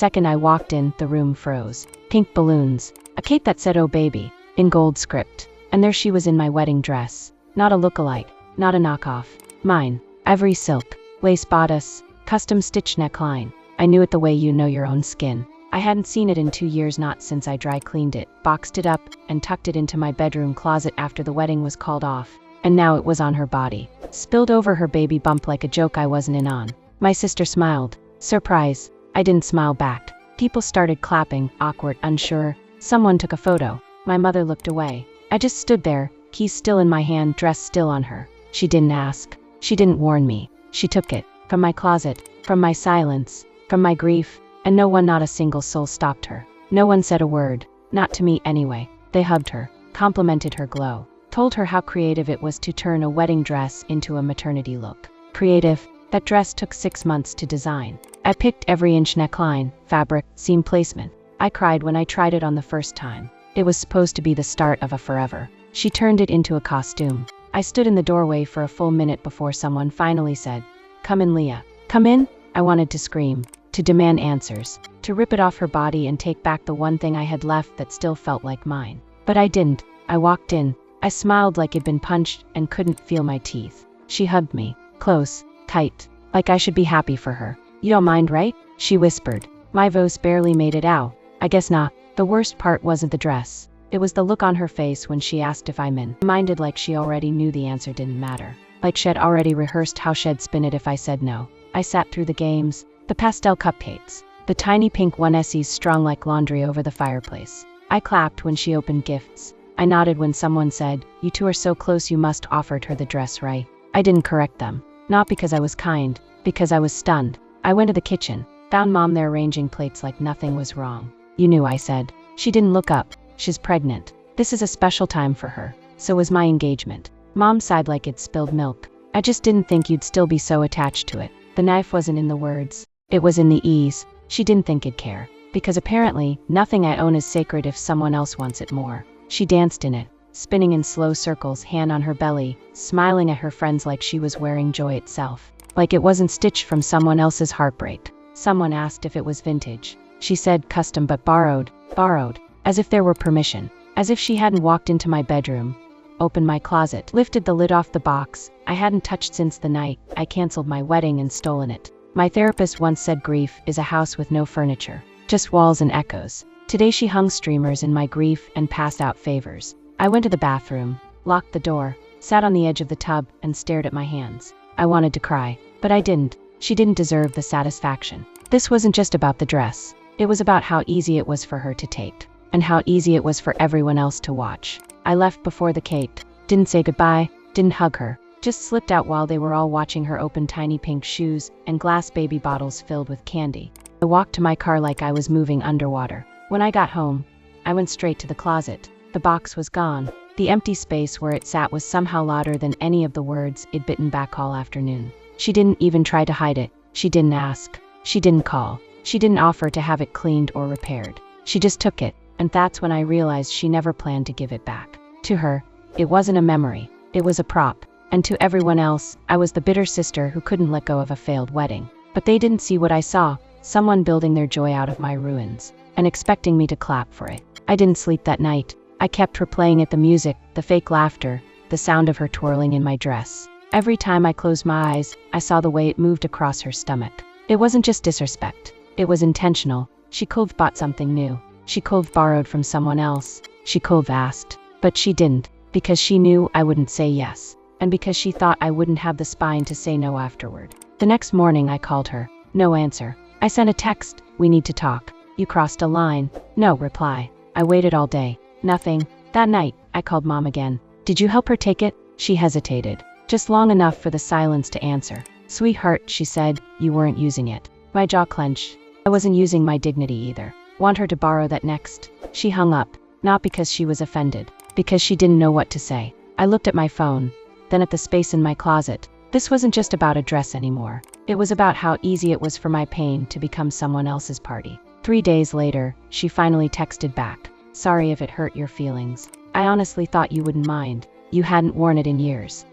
second I walked in, the room froze. Pink balloons, a cake that said "Oh baby," in gold script. And there she was in my wedding dress. Not a lookalike, not a knockoff. Mine. Ivory silk, lace bodice, custom stitch neckline. I knew it the way you know your own skin. I hadn't seen it in 2 years, not since I dry cleaned it, boxed it up, and tucked it into my bedroom closet after the wedding was called off. And now it was on her body. Spilled over her baby bump like a joke I wasn't in on. My sister smiled. Surprise. I didn't smile back. People started clapping, awkward, unsure. Someone took a photo. My mother looked away. I just stood there, keys still in my hand, dress still on her. She didn't ask. She didn't warn me. She took it. From my closet. From my silence. From my grief. And no one, not a single soul, stopped her. No one said a word. Not to me anyway. They hugged her. Complimented her glow. Told her how creative it was to turn a wedding dress into a maternity look. Creative. That dress took 6 months to design. I picked every inch, neckline, fabric, seam placement. I cried when I tried it on the first time. It was supposed to be the start of a forever. She turned it into a costume. I stood in the doorway for a full minute before someone finally said, "Come in, Leah." Come in? I wanted to scream, to demand answers, to rip it off her body and take back the one thing I had left that still felt like mine. But I didn't. I walked in. I smiled like I'd been punched and couldn't feel my teeth. She hugged me, close, tight, like I should be happy for her. "You don't mind, right?" she whispered. My voice barely made it out. "I guess not." The worst part wasn't the dress. It was the look on her face when she asked if I minded, like she already knew the answer didn't matter. Like she'd already rehearsed how she'd spin it if I said no. I sat through the games, the pastel cupcakes, the tiny pink 1Ss strung like laundry over the fireplace. I clapped when she opened gifts. I nodded when someone said, "You two are so close, you must offered her the dress, right?" I didn't correct them. Not because I was kind, because I was stunned. I went to the kitchen, found Mom there arranging plates like nothing was wrong. "You knew," I said. She didn't look up. "She's pregnant. This is a special time for her. So was my engagement." Mom sighed like it spilled milk. "I just didn't think you'd still be so attached to it." The knife wasn't in the words. It was in the ease. She didn't think I'd care. Because apparently, nothing I own is sacred if someone else wants it more. She danced in it, spinning in slow circles, hand on her belly, smiling at her friends like she was wearing joy itself. Like it wasn't stitched from someone else's heartbreak. Someone asked if it was vintage. She said custom but borrowed, as if there were permission. As if she hadn't walked into my bedroom, opened my closet, lifted the lid off the box I hadn't touched since the night I canceled my wedding and stolen it. My therapist once said grief is a house with no furniture, just walls and echoes. Today she hung streamers in my grief and passed out favors. I went to the bathroom, locked the door, sat on the edge of the tub and stared at my hands. I wanted to cry, but I didn't. She didn't deserve the satisfaction. This wasn't just about the dress. It was about how easy it was for her to take, and how easy it was for everyone else to watch. I left before the cake, didn't say goodbye, didn't hug her, just slipped out while they were all watching her open tiny pink shoes and glass baby bottles filled with candy. I walked to my car like I was moving underwater. When I got home, I went straight to the closet. The box was gone. The empty space where it sat was somehow louder than any of the words it'd bitten back all afternoon. She didn't even try to hide it. She didn't ask. She didn't call. She didn't offer to have it cleaned or repaired. She just took it, and that's when I realized she never planned to give it back. To her, it wasn't a memory. It was a prop. And to everyone else, I was the bitter sister who couldn't let go of a failed wedding. But they didn't see what I saw, someone building their joy out of my ruins, and expecting me to clap for it. I didn't sleep that night. I kept replaying it, the music, the fake laughter, the sound of her twirling in my dress. Every time I closed my eyes, I saw the way it moved across her stomach. It wasn't just disrespect. It was intentional. She could've bought something new. She could've borrowed from someone else. She could've asked. But she didn't, because she knew I wouldn't say yes. And because she thought I wouldn't have the spine to say no afterward. The next morning I called her. No answer. I sent a text. "We need to talk." "You crossed a line." No reply. I waited all day. Nothing. That night, I called Mom again. "Did you help her take it?" She hesitated. Just long enough for the silence to answer. "Sweetheart," she said, "you weren't using it." My jaw clenched. I wasn't using my dignity either. Want her to borrow that next? She hung up. Not because she was offended. Because she didn't know what to say. I looked at my phone, then at the space in my closet. This wasn't just about a dress anymore. It was about how easy it was for my pain to become someone else's party. 3 days later, she finally texted back. "Sorry if it hurt your feelings. I honestly thought you wouldn't mind. You hadn't worn it in years."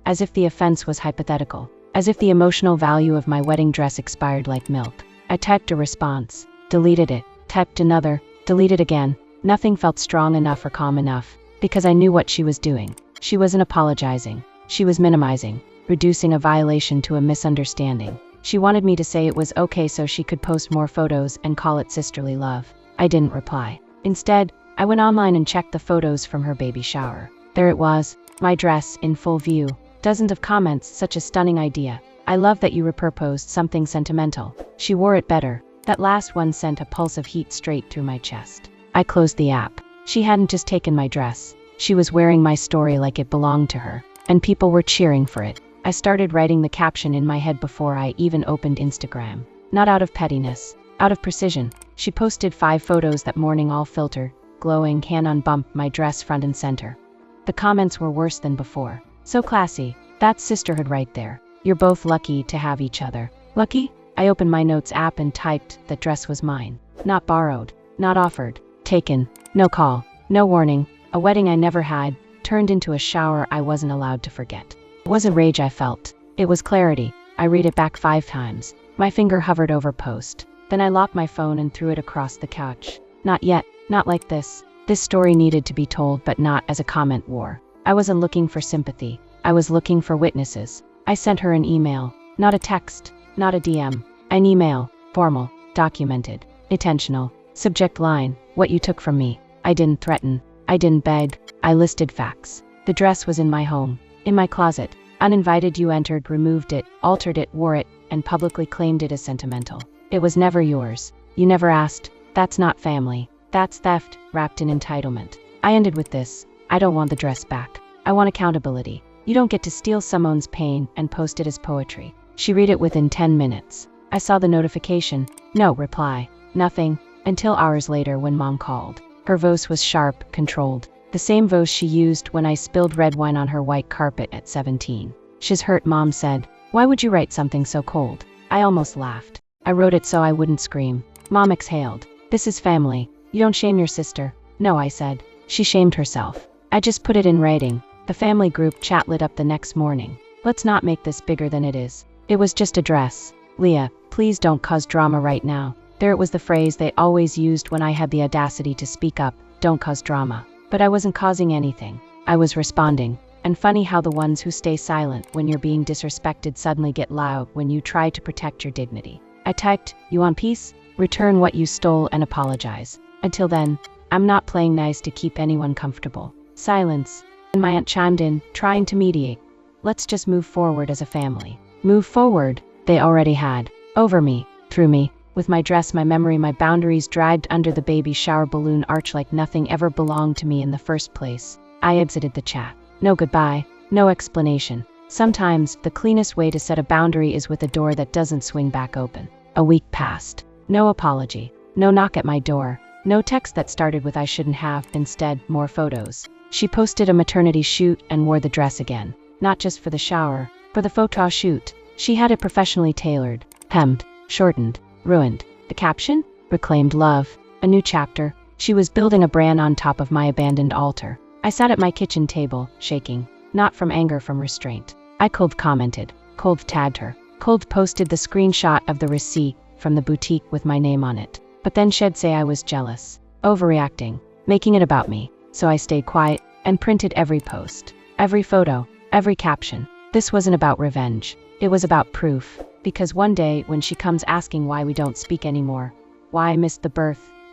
As if the offense was hypothetical. As if the emotional value of my wedding dress expired like milk. I typed a response. deleted it, typed another, deleted again. Nothing felt strong enough or calm enough, because I knew what she was doing. She wasn't apologizing. She was minimizing, reducing a violation to a misunderstanding. She wanted me to say it was okay so she could post more photos and call it sisterly love. I didn't reply. Instead, I went online and checked the photos from her baby shower. There it was, my dress in full view. Dozens of comments, such a stunning idea. I love that you repurposed something sentimental. She wore it better. That last one sent a pulse of heat straight through my chest. I closed the app. She hadn't just taken my dress. She was wearing my story like it belonged to her. And people were cheering for it. I started writing the caption in my head before I even opened Instagram. Not out of pettiness, out of precision. She posted 5 photos that morning, all filtered, glowing, hand on bump, my dress front and center. The comments were worse than before. So classy. That's sisterhood right there. You're both lucky to have each other. Lucky? I opened my notes app and typed that dress was mine. Not borrowed. Not offered. Taken. No call. No warning. A wedding I never had, turned into a shower I wasn't allowed to forget. It wasn't rage I felt. It was clarity. I read it back 5 times. My finger hovered over post. Then I locked my phone and threw it across the couch. Not yet. Not like this. This story needed to be told, but not as a comment war. I wasn't looking for sympathy. I was looking for witnesses. I sent her an email. Not a text. Not a DM. An email. Formal. Documented. Intentional. Subject line: what you took from me. I didn't threaten. I didn't beg. I listed facts. The dress was in my home. In my closet. Uninvited, you entered, removed it, altered it, wore it, and publicly claimed it as sentimental. It was never yours. You never asked. That's not family. That's theft, wrapped in entitlement. I ended with this: I don't want the dress back. I want accountability. You don't get to steal someone's pain and post it as poetry. She read it within 10 minutes. I saw the notification. No reply. Nothing. Until hours later when Mom called. Her voice was sharp, controlled. The same voice she used when I spilled red wine on her white carpet at 17. She's hurt, Mom said. Why would you write something so cold? I almost laughed. I wrote it so I wouldn't scream. Mom exhaled. This is family. You don't shame your sister. No, I said. She shamed herself. I just put it in writing. The family group chat lit up the next morning. Let's not make this bigger than it is. It was just a dress. Leah, please don't cause drama right now. There it was, the phrase they always used when I had the audacity to speak up. Don't cause drama. But I wasn't causing anything. I was responding. And funny how the ones who stay silent when you're being disrespected suddenly get loud when you try to protect your dignity. I typed, you want peace? Return what you stole and apologize. Until then, I'm not playing nice to keep anyone comfortable. Silence. And my aunt chimed in, trying to mediate. Let's just move forward as a family. Move forward. They already had. Over me. Through me. With my dress, my memory, my boundaries dragged under the baby shower balloon arch like nothing ever belonged to me in the first place. I exited the chat. No goodbye. No explanation. Sometimes, the cleanest way to set a boundary is with a door that doesn't swing back open. A week passed. No apology. No knock at my door. No text that started with I shouldn't have. Instead, more photos. She posted a maternity shoot and wore the dress again. Not just for the shower, for the photo shoot. She had it professionally tailored, hemmed, shortened, ruined. The caption? Reclaimed love. A new chapter. She was building a brand on top of my abandoned altar. I sat at my kitchen table, shaking. Not from anger, from restraint. I cold commented. Cold tagged her. Cold posted the screenshot of the receipt from the boutique with my name on it. But then she'd say I was jealous. Overreacting. Making it about me. So I stayed quiet and printed every post. Every photo. Every caption. This wasn't about revenge. It was about proof. Because one day when she comes asking why we don't speak anymore, why I missed the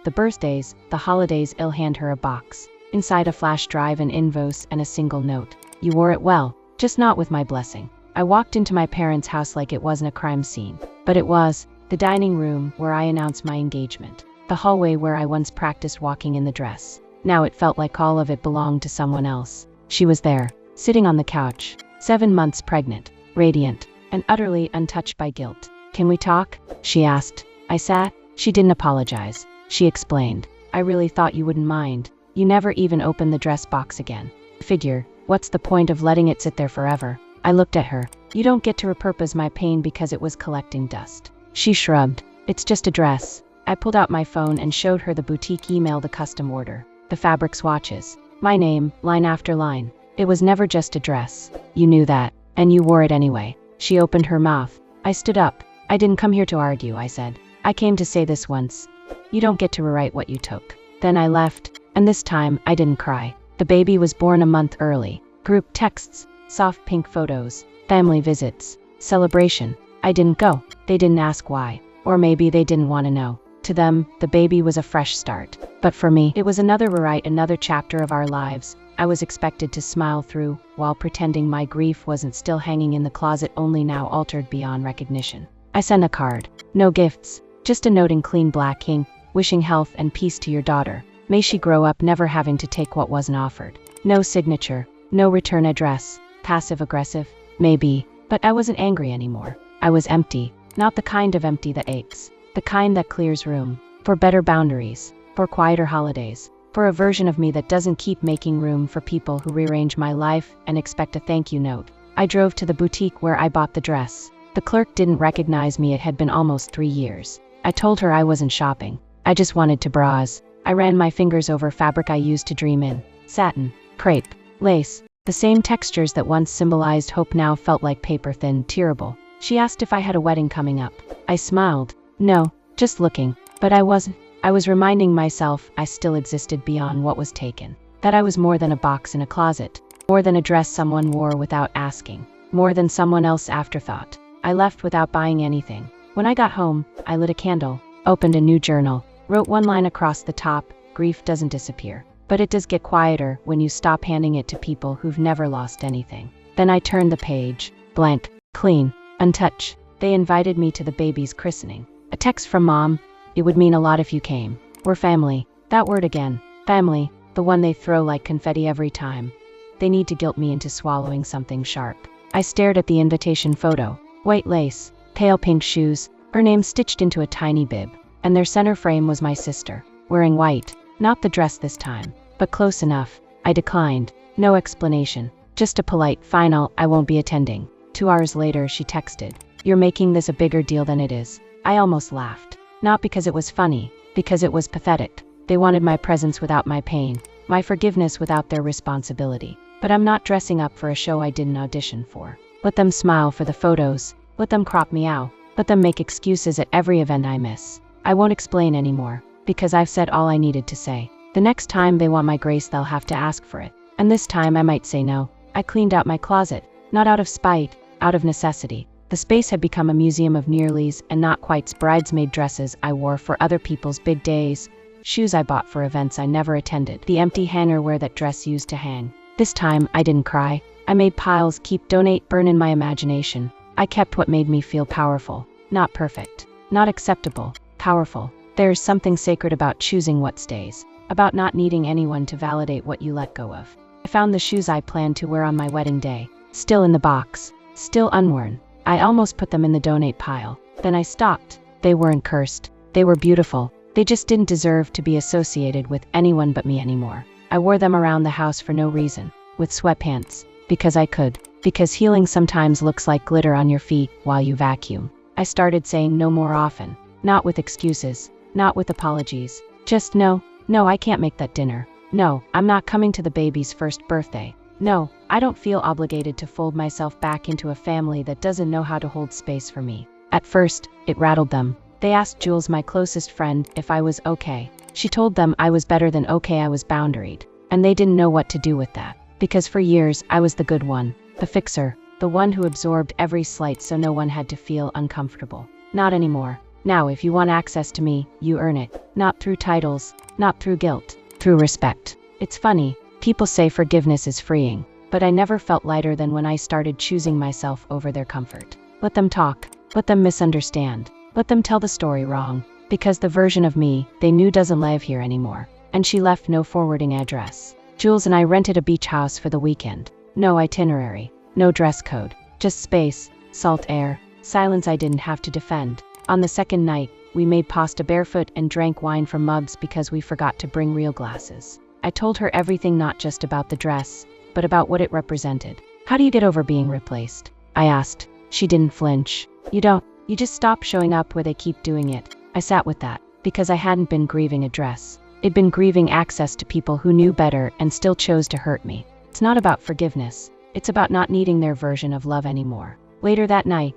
birthdays, the holidays, I'll hand her a box. Inside a flash drive, an invoice, and a single note. You wore it well, just not with my blessing. I walked into my parents' house like it wasn't a crime scene. But it was. The dining room where I announced my engagement. The hallway where I once practiced walking in the dress. Now it felt like all of it belonged to someone else. She was there, sitting on the couch, 7 months pregnant, radiant, and utterly untouched by guilt. Can we talk? She asked. I sat. She didn't apologize. She explained. I really thought you wouldn't mind. You never even opened the dress box again. Figure, what's the point of letting it sit there forever? I looked at her. You don't get to repurpose my pain because it was collecting dust. She shrugged. It's just a dress. I pulled out my phone and showed her the boutique email, the custom order, the fabric swatches, my name, line after line. It was never just a dress. You knew that, and you wore it anyway. She opened her mouth. I stood up. I didn't come here to argue, I said. I came to say this once. You don't get to rewrite what you took. Then I left, and this time I didn't cry. The baby was born a month early. Group texts, soft pink photos, family visits, celebration. I didn't go. They didn't ask why. Or maybe they didn't want to know. To them, the baby was a fresh start. But for me, it was another rewrite, another chapter of our lives. I was expected to smile through, while pretending my grief wasn't still hanging in the closet, only now altered beyond recognition. I sent a card. No gifts. Just a note in clean black ink, wishing health and peace to your daughter. May she grow up never having to take what wasn't offered. No signature. No return address. Passive-aggressive? Maybe. But I wasn't angry anymore. I was empty. Not the kind of empty that aches. The kind that clears room. For better boundaries. For quieter holidays. For a version of me that doesn't keep making room for people who rearrange my life and expect a thank you note. I drove to the boutique where I bought the dress. The clerk didn't recognize me. It had been almost 3 years. I told her I wasn't shopping. I just wanted to browse. I ran my fingers over fabric I used to dream in. Satin, crepe, lace. The same textures that once symbolized hope now felt like paper-thin, tearable. She asked if I had a wedding coming up. I smiled. No, just looking. But I wasn't. I was reminding myself I still existed beyond what was taken. That I was more than a box in a closet. More than a dress someone wore without asking. More than someone else's afterthought. I left without buying anything. When I got home, I lit a candle, opened a new journal, wrote one line across the top. Grief doesn't disappear. But it does get quieter when you stop handing it to people who've never lost anything. Then I turned the page. Blank. Clean. Untouched. They invited me to the baby's christening. A text from Mom. It would mean a lot if you came. We're family. That word again. Family. The one they throw like confetti every time. They need to guilt me into swallowing something sharp. I stared at the invitation photo. White lace. Pale pink shoes. Her name stitched into a tiny bib. And their center frame was my sister. Wearing white. Not the dress this time. But close enough. I declined. No explanation. Just a polite, final, I won't be attending. 2 hours later, she texted. You're making this a bigger deal than it is. I almost laughed. Not because it was funny. Because it was pathetic. They wanted my presence without my pain. My forgiveness without their responsibility. But I'm not dressing up for a show I didn't audition for. Let them smile for the photos. Let them crop me out. Let them make excuses at every event I miss. I won't explain anymore. Because I've said all I needed to say. The next time they want my grace, they'll have to ask for it. And this time I might say no. I cleaned out my closet. Not out of spite. Out of necessity. The space had become a museum of nearlies and not quite's bridesmaid dresses I wore for other people's big days. Shoes I bought for events I never attended. The empty hanger where that dress used to hang. This time I didn't cry. I made piles, keep, donate, burn in my imagination. I kept what made me feel powerful. Not perfect. Not acceptable. Powerful. There is something sacred about choosing what stays. About not needing anyone to validate what you let go of. I found the shoes I planned to wear on my wedding day. Still in the box. Still unworn. I almost put them in the donate pile. Then I stopped. They weren't cursed. They were beautiful. They just didn't deserve to be associated with anyone but me anymore. I wore them around the house for no reason. With sweatpants. Because I could. Because healing sometimes looks like glitter on your feet while you vacuum. I started saying no more often. Not with excuses. Not with apologies. Just no. No, I can't make that dinner. No, I'm not coming to the baby's first birthday. No, I don't feel obligated to fold myself back into a family that doesn't know how to hold space for me. At first, it rattled them. They asked Jules, my closest friend, if I was okay. She told them I was better than okay, I was boundaried. And they didn't know what to do with that. Because for years, I was the good one. The fixer. The one who absorbed every slight so no one had to feel uncomfortable. Not anymore. Now, if you want access to me, you earn it. Not through titles. Not through guilt. Through respect. It's funny. People say forgiveness is freeing. But I never felt lighter than when I started choosing myself over their comfort. Let them talk. Let them misunderstand. Let them tell the story wrong. Because the version of me they knew doesn't live here anymore. And she left no forwarding address. Jules and I rented a beach house for the weekend. No itinerary. No dress code. Just space, salt air, silence I didn't have to defend. On the second night, we made pasta barefoot and drank wine from mugs because we forgot to bring real glasses. I told her everything, not just about the dress, but about what it represented. How do you get over being replaced? I asked. She didn't flinch. You don't. You just stop showing up where they keep doing it. I sat with that, because I hadn't been grieving a dress. I'd been grieving access to people who knew better and still chose to hurt me. It's not about forgiveness. It's about not needing their version of love anymore. Later that night,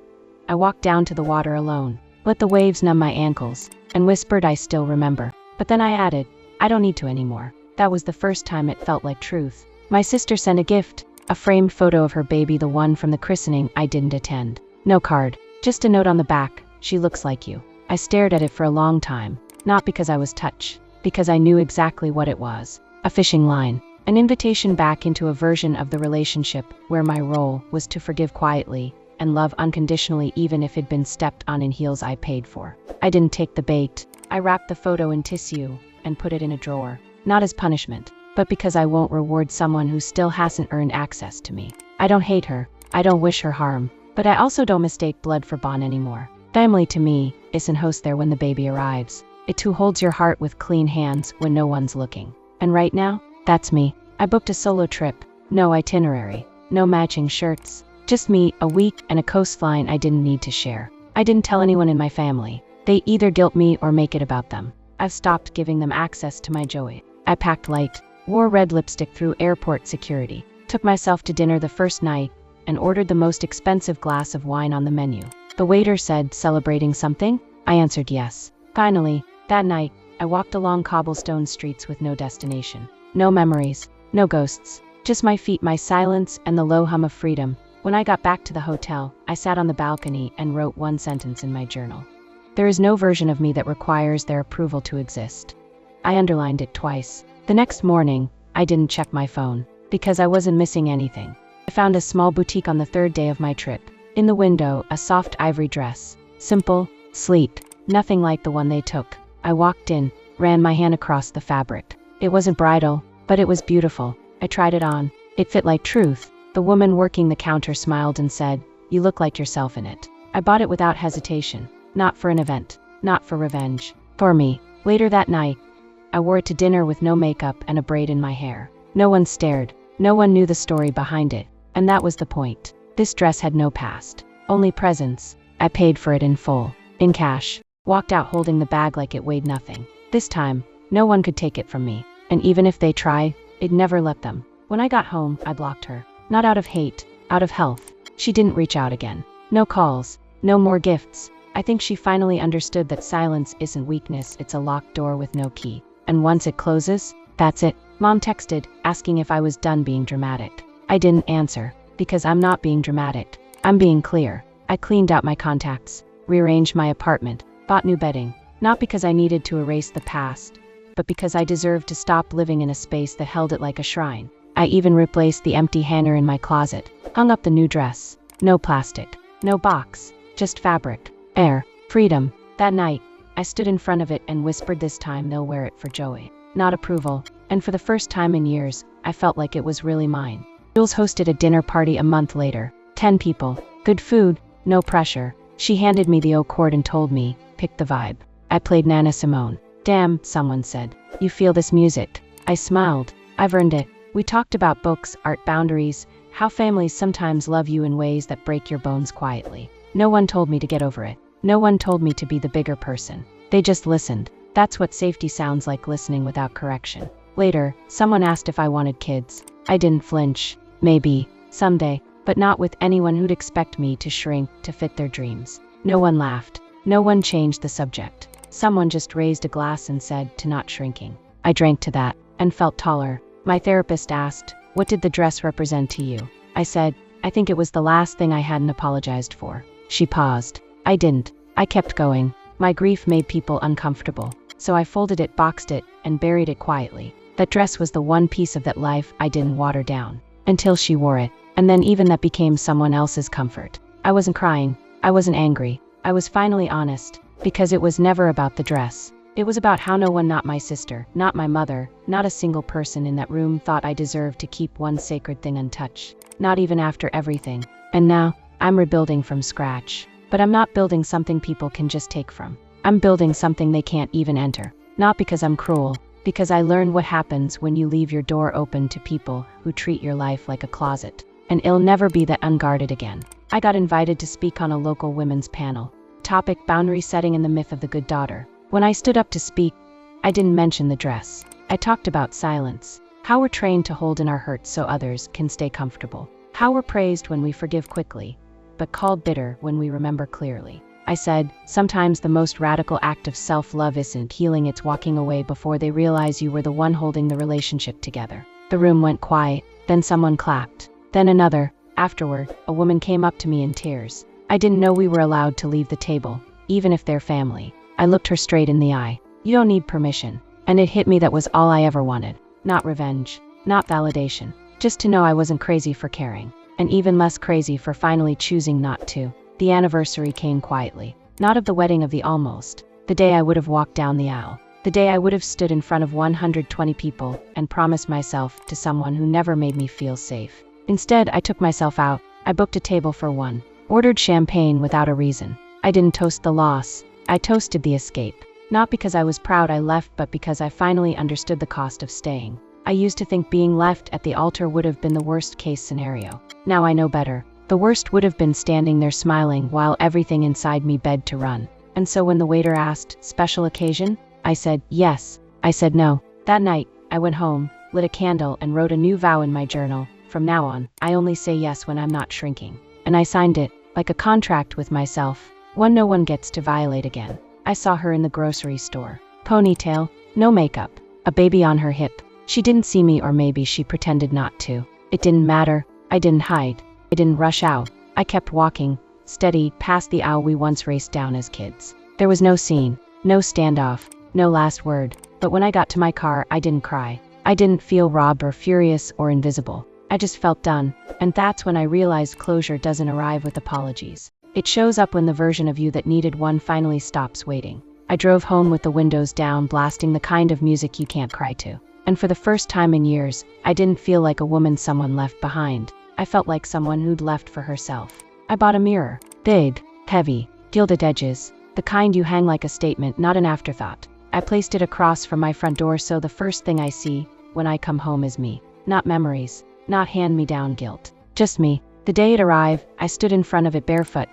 I walked down to the water alone. Let the waves numb my ankles, and whispered, I still remember. But then I added, I don't need to anymore. That was the first time it felt like truth. My sister sent a gift, a framed photo of her baby, the one from the christening I didn't attend. No card, just a note on the back, she looks like you. I stared at it for a long time, not because I was touched, because I knew exactly what it was. A fishing line. An invitation back into a version of the relationship where my role was to forgive quietly and love unconditionally, even if it'd been stepped on in heels I paid for. I didn't take the bait. I wrapped the photo in tissue and put it in a drawer, not as punishment, but because I won't reward someone who still hasn't earned access to me. I don't hate her. I don't wish her harm, but I also don't mistake blood for bond anymore. Family to me isn't host there when the baby arrives. It too holds your heart with clean hands when no one's looking. And right now, that's me. I booked a solo trip, no itinerary, no matching shirts, just me, a week, and a coastline I didn't need to share. I didn't tell anyone in my family. They either guilt me or make it about them. I've stopped giving them access to my joy. I packed light, wore red lipstick through airport security, took myself to dinner the first night, and ordered the most expensive glass of wine on the menu. The waiter said, celebrating something? I answered yes. Finally, that night, I walked along cobblestone streets with no destination. No memories, no ghosts, just my feet, my silence, and the low hum of freedom. When I got back to the hotel, I sat on the balcony and wrote one sentence in my journal. There is no version of me that requires their approval to exist. I underlined it twice. The next morning, I didn't check my phone, because I wasn't missing anything. I found a small boutique on the third day of my trip. In the window, a soft ivory dress. Simple, sleek, nothing like the one they took. I walked in, ran my hand across the fabric. It wasn't bridal, but it was beautiful. I tried it on. It fit like truth. The woman working the counter smiled and said, you look like yourself in it. I bought it without hesitation. Not for an event. Not for revenge. For me. Later that night, I wore it to dinner with no makeup and a braid in my hair. No one stared. No one knew the story behind it. And that was the point. This dress had no past. Only presence. I paid for it in full. In cash. Walked out holding the bag like it weighed nothing. This time, no one could take it from me. And even if they try, I'd never let them. When I got home, I blocked her. Not out of hate, out of health. She didn't reach out again. No calls. No more gifts. I think she finally understood that silence isn't weakness, it's a locked door with no key. And once it closes, that's it. Mom texted, asking if I was done being dramatic. I didn't answer, because I'm not being dramatic. I'm being clear. I cleaned out my contacts, rearranged my apartment, bought new bedding, not because I needed to erase the past, but because I deserved to stop living in a space that held it like a shrine. I even replaced the empty hanger in my closet, hung up the new dress. No plastic, no box, just fabric, air, freedom. That night, I stood in front of it and whispered, this time they'll wear it for joy, not approval. And for the first time in years, I felt like it was really mine. Jules hosted a dinner party a month later. 10 people, good food, no pressure. She handed me the O chord and told me, pick the vibe. I played Nana Simone. Damn, someone said. You feel this music? I smiled. I've earned it. We talked about books, art, boundaries, how families sometimes love you in ways that break your bones quietly. No one told me to get over it. No one told me to be the bigger person. They just listened. That's what safety sounds like, listening without correction. Later, someone asked if I wanted kids. I didn't flinch. Maybe, someday, but not with anyone who'd expect me to shrink to fit their dreams. No one laughed. No one changed the subject. Someone just raised a glass and said, to not shrinking. I drank to that, and felt taller. My therapist asked, what did the dress represent to you? I said, I think it was the last thing I hadn't apologized for. She paused. I didn't. I kept going. My grief made people uncomfortable. So I folded it, boxed it, and buried it quietly. That dress was the one piece of that life I didn't water down. Until she wore it. And then even that became someone else's comfort. I wasn't crying. I wasn't angry. I was finally honest. Because it was never about the dress. It was about how no one, not my sister, not my mother, not a single person in that room thought I deserved to keep one sacred thing untouched. Not even after everything. And now, I'm rebuilding from scratch. But I'm not building something people can just take from. I'm building something they can't even enter. Not because I'm cruel. Because I learned what happens when you leave your door open to people who treat your life like a closet. And it'll never be that unguarded again. I got invited to speak on a local women's panel. Topic: boundary setting and the myth of the good daughter. When I stood up to speak, I didn't mention the dress. I talked about silence. How we're trained to hold in our hurts so others can stay comfortable. How we're praised when we forgive quickly, but called bitter when we remember clearly. I said, sometimes the most radical act of self-love isn't healing, it's walking away before they realize you were the one holding the relationship together. The room went quiet, then someone clapped. Then another. Afterward, a woman came up to me in tears. I didn't know we were allowed to leave the table, even if they're family. I looked her straight in the eye. You don't need permission. And it hit me that was all I ever wanted. Not revenge, not validation. Just to know I wasn't crazy for caring. And even less crazy for finally choosing not to. The anniversary came quietly. Not of the wedding, of the almost. The day I would have walked down the aisle. The day I would have stood in front of 120 people and promised myself to someone who never made me feel safe. Instead, I took myself out. I booked a table for one. Ordered champagne without a reason. I didn't toast the loss. I toasted the escape. Not because I was proud I left, but because I finally understood the cost of staying. I used to think being left at the altar would have been the worst case scenario. Now I know better. The worst would have been standing there smiling while everything inside me begged to run. And so when the waiter asked, "Special occasion?" I said, "Yes." I said no. That night, I went home, lit a candle, and wrote a new vow in my journal. From now on, I only say yes when I'm not shrinking. And I signed it, like a contract with myself, one no one gets to violate again. I saw her in the grocery store. Ponytail, no makeup, a baby on her hip. She didn't see me, or maybe she pretended not to. It didn't matter. I didn't hide. I didn't rush out. I kept walking, steady, past the aisle we once raced down as kids. There was no scene, no standoff, no last word. But when I got to my car, I didn't cry. I didn't feel robbed or furious or invisible. I just felt done. And that's when I realized closure doesn't arrive with apologies. It shows up when the version of you that needed one finally stops waiting. I drove home with the windows down, blasting the kind of music you can't cry to. And for the first time in years, I didn't feel like a woman someone left behind. I felt like someone who'd left for herself. I bought a mirror. Big, heavy, gilded edges. The kind you hang like a statement, not an afterthought. I placed it across from my front door so the first thing I see when I come home is me. Not memories, not hand-me-down guilt. Just me. The day it arrived, I stood in front of it barefoot,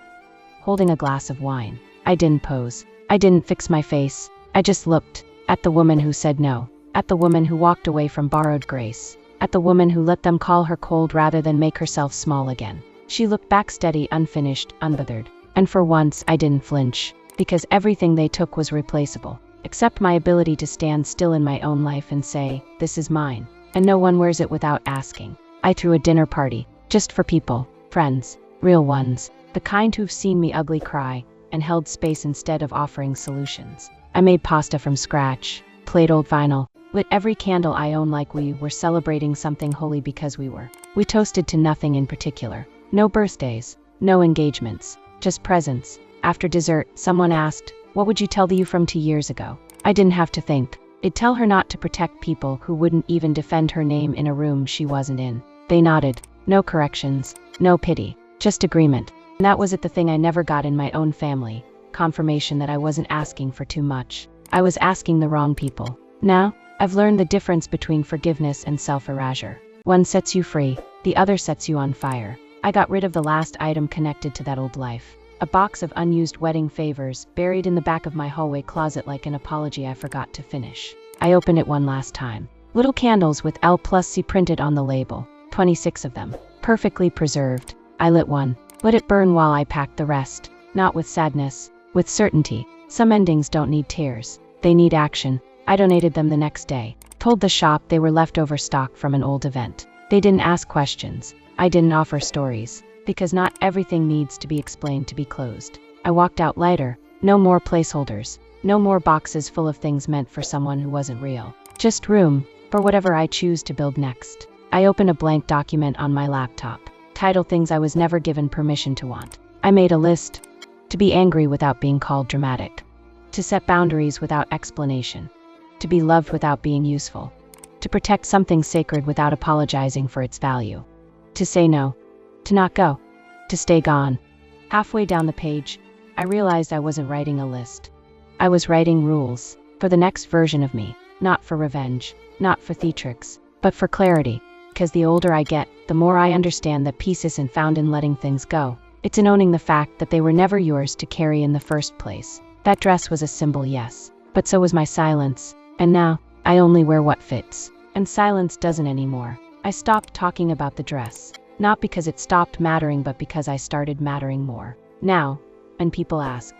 holding a glass of wine. I didn't pose. I didn't fix my face. I just looked. At the woman who said no. At the woman who walked away from borrowed grace. At the woman who let them call her cold rather than make herself small again. She looked back steady, unfinished, unbothered. And for once, I didn't flinch. Because everything they took was replaceable. Except my ability to stand still in my own life and say, this is mine. And no one wears it without asking. I threw a dinner party. Just for people. Friends. Real ones. The kind who've seen me ugly cry. And held space instead of offering solutions. I made pasta from scratch. Played old vinyl. Lit every candle I own like we were celebrating something holy because we were. We toasted to nothing in particular. No birthdays. No engagements. Just presents. After dessert, someone asked, "What would you tell the you from 2 years ago?" I didn't have to think. It'd tell her not to protect people who wouldn't even defend her name in a room she wasn't in. They nodded. No corrections. No pity. Just agreement. And that was it, the thing I never got in my own family. Confirmation that I wasn't asking for too much. I was asking the wrong people. Now, I've learned the difference between forgiveness and self-erasure. One sets you free, the other sets you on fire. I got rid of the last item connected to that old life. A box of unused wedding favors, buried in the back of my hallway closet like an apology I forgot to finish. I opened it one last time. Little candles with L+C printed on the label. 26 of them. Perfectly preserved. I lit one. Let it burn while I packed the rest. Not with sadness. With certainty. Some endings don't need tears. They need action. I donated them the next day. Told the shop they were leftover stock from an old event. They didn't ask questions. I didn't offer stories. Because not everything needs to be explained to be closed. I walked out lighter. No more placeholders. No more boxes full of things meant for someone who wasn't real. Just room for whatever I choose to build next. I opened a blank document on my laptop. Title: things I was never given permission to want. I made a list. To be angry without being called dramatic. To set boundaries without explanation. To be loved without being useful. To protect something sacred without apologizing for its value. To say no. To not go. To stay gone. Halfway down the page, I realized I wasn't writing a list. I was writing rules. For the next version of me. Not for revenge. Not for theatrics. But for clarity. Because the older I get, the more I understand that peace isn't found in letting things go. It's in owning the fact that they were never yours to carry in the first place. That dress was a symbol, yes. But so was my silence. And now, I only wear what fits. And silence doesn't anymore. I stopped talking about the dress. Not because it stopped mattering, but because I started mattering more. Now, when people ask,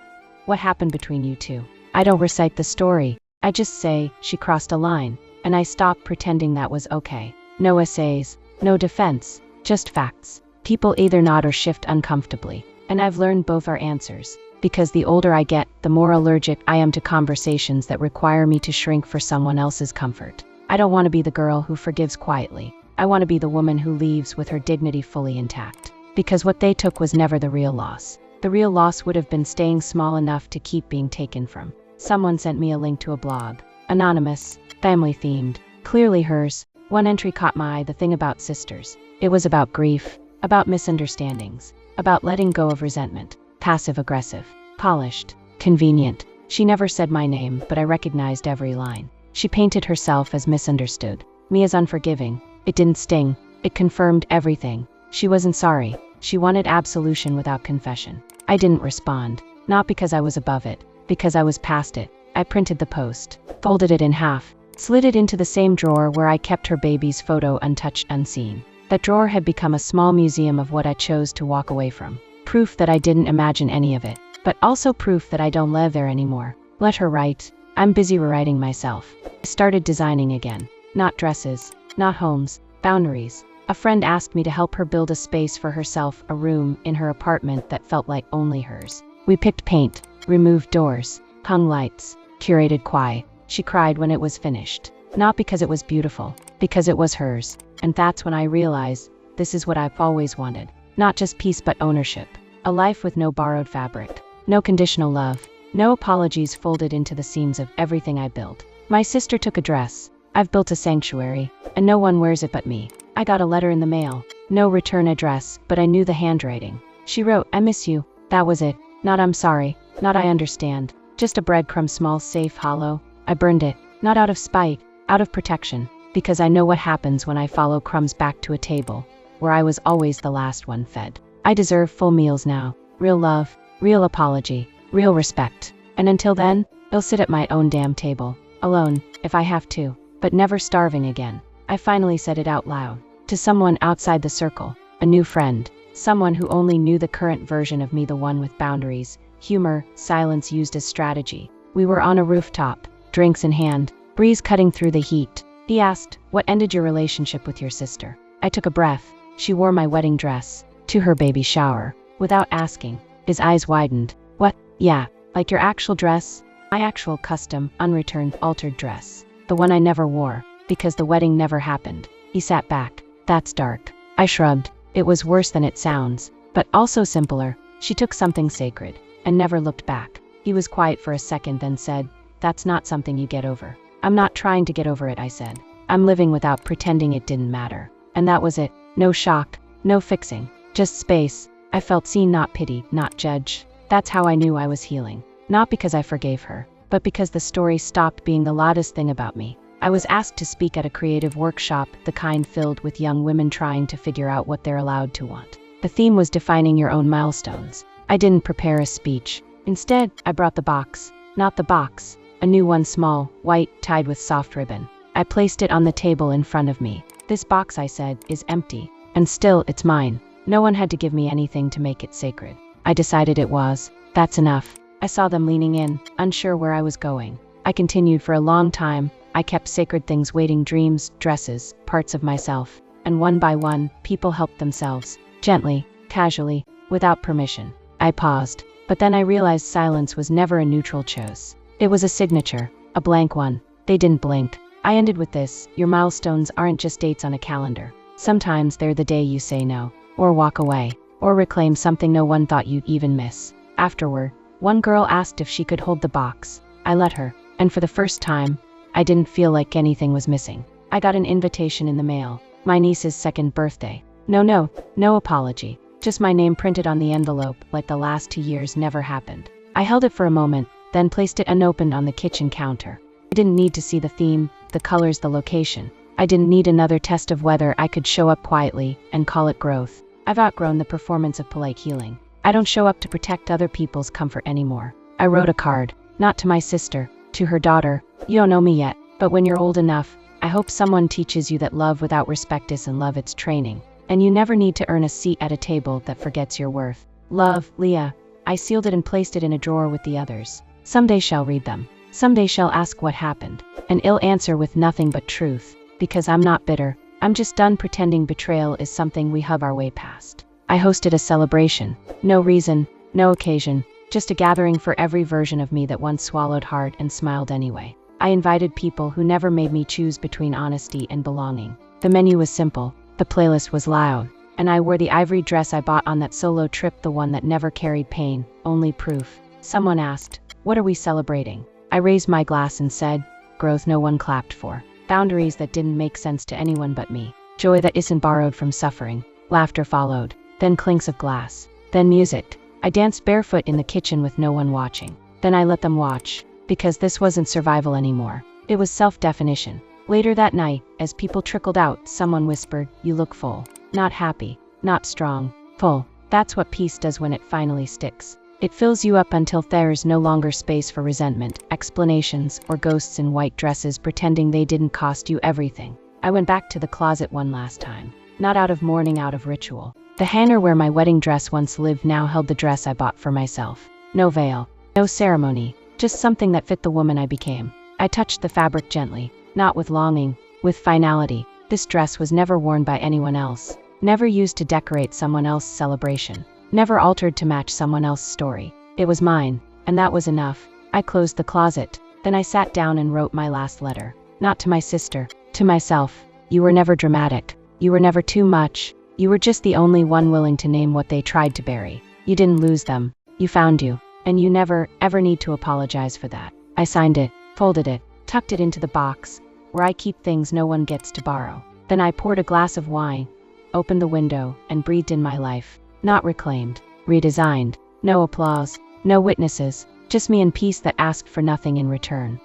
What happened between you two? I don't recite the story. I just say, she crossed a line. And I stopped pretending that was okay. No essays, no defense, just facts. People either nod or shift uncomfortably. And I've learned both are answers. Because the older I get, the more allergic I am to conversations that require me to shrink for someone else's comfort. I don't want to be the girl who forgives quietly. I want to be the woman who leaves with her dignity fully intact. Because what they took was never the real loss. The real loss would have been staying small enough to keep being taken from. Someone sent me a link to a blog. Anonymous, family-themed, clearly hers. One entry caught my eye, the thing about sisters. It was about grief, about misunderstandings, about letting go of resentment. Passive-aggressive, polished, convenient. She never said my name, but I recognized every line. She painted herself as misunderstood, me as unforgiving. It didn't sting. It confirmed everything. She wasn't sorry. She wanted absolution without confession. I didn't respond. Not because I was above it, because I was past it. I printed the post, folded it in half, slid it into the same drawer where I kept her baby's photo untouched, unseen. That drawer had become a small museum of what I chose to walk away from. Proof that I didn't imagine any of it, but also proof that I don't live there anymore. Let her write. I'm busy rewriting myself. I started designing again. Not dresses, not homes, boundaries. A friend asked me to help her build a space for herself, a room in her apartment that felt like only hers. We picked paint, removed doors, hung lights, curated quiet. She cried when it was finished. Not because it was beautiful, because it was hers. And that's when I realized, this is what I've always wanted. Not just peace but ownership. A life with no borrowed fabric. No conditional love. No apologies folded into the seams of everything I built. My sister took a dress. I've built a sanctuary, and no one wears it but me. I got a letter in the mail. No return address, but I knew the handwriting. She wrote, I miss you. That was it. Not I'm sorry. Not I understand. Just a breadcrumb, small, safe, hollow. I burned it. Not out of spite, out of protection. Because I know what happens when I follow crumbs back to a table where I was always the last one fed. I deserve full meals now. Real love, real apology, real respect. And until then, I'll sit at my own damn table. Alone, if I have to. But never starving again. I finally said it out loud. To someone outside the circle. A new friend. Someone who only knew the current version of me, the one with boundaries, humor, silence used as strategy. We were on a rooftop, drinks in hand, breeze cutting through the heat. He asked, what ended your relationship with your sister? I took a breath. She wore my wedding dress to her baby shower. Without asking, his eyes widened. What? Yeah, like your actual dress? My actual custom, unreturned, altered dress. The one I never wore, because the wedding never happened. He sat back. That's dark. I shrugged. It was worse than it sounds, but also simpler. She took something sacred, and never looked back. He was quiet for a second, then said, that's not something you get over. I'm not trying to get over it, I said. I'm living without pretending it didn't matter. And that was it. No shock, no fixing, just space. I felt seen, not pitied, not judged. That's how I knew I was healing. Not because I forgave her, but because the story stopped being the loudest thing about me. I was asked to speak at a creative workshop, the kind filled with young women trying to figure out what they're allowed to want. The theme was defining your own milestones. I didn't prepare a speech. Instead, I brought the box. Not the box. A new one, small, white, tied with soft ribbon. I placed it on the table in front of me. This box, I said, is empty. And still, it's mine. No one had to give me anything to make it sacred. I decided it was. That's enough. I saw them leaning in, unsure where I was going. I continued for a long time. I kept sacred things waiting, dreams, dresses, parts of myself. And one by one, people helped themselves. Gently, casually, without permission. I paused. But then I realized silence was never a neutral choice. It was a signature, a blank one. They didn't blink. I ended with this: your milestones aren't just dates on a calendar. Sometimes they're the day you say no, or walk away, or reclaim something no one thought you'd even miss. Afterward, one girl asked if she could hold the box. I let her, and for the first time, I didn't feel like anything was missing. I got an invitation in the mail. My niece's second birthday. No apology. Just my name printed on the envelope, like the last 2 years never happened. I held it for a moment, then placed it unopened on the kitchen counter. I didn't need to see the theme, the colors, the location. I didn't need another test of whether I could show up quietly and call it growth. I've outgrown the performance of polite healing. I don't show up to protect other people's comfort anymore. I wrote a card, not to my sister, to her daughter. You don't know me yet, but when you're old enough, I hope someone teaches you that love without respect isn't love, it's training. And you never need to earn a seat at a table that forgets your worth. Love, Leah. I sealed it and placed it in a drawer with the others. Someday shall read them. Someday shall ask what happened. And I'll answer with nothing but truth. Because I'm not bitter. I'm just done pretending betrayal is something we hug our way past. I hosted a celebration. No reason, no occasion, just a gathering for every version of me that once swallowed hard and smiled anyway. I invited people who never made me choose between honesty and belonging. The menu was simple, the playlist was loud, and I wore the ivory dress I bought on that solo trip, the one that never carried pain, only proof. Someone asked, "What are we celebrating?" I raised my glass and said, "Growth no one clapped for. Boundaries that didn't make sense to anyone but me. Joy that isn't borrowed from suffering." Laughter followed, then clinks of glass, then music. I danced barefoot in the kitchen with no one watching. Then I let them watch, because this wasn't survival anymore. It was self-definition. Later that night, as people trickled out, someone whispered, "You look full. Not happy, not strong, full." That's what peace does when it finally sticks. It fills you up until there's no longer space for resentment, explanations, or ghosts in white dresses pretending they didn't cost you everything. I went back to the closet one last time. Not out of mourning, out of ritual. The hanger where my wedding dress once lived now held the dress I bought for myself. No veil, no ceremony, just something that fit the woman I became. I touched the fabric gently, not with longing, with finality. This dress was never worn by anyone else, never used to decorate someone else's celebration, never altered to match someone else's story. It was mine, and that was enough. I closed the closet, then I sat down and wrote my last letter. Not to my sister, to myself. You were never dramatic. You were never too much. You were just the only one willing to name what they tried to bury. You didn't lose them. You found you. And you never, ever need to apologize for that. I signed it, folded it, tucked it into the box, where I keep things no one gets to borrow. Then I poured a glass of wine, opened the window, and breathed in my life. Not reclaimed, redesigned. No applause, no witnesses, just me and peace that asked for nothing in return.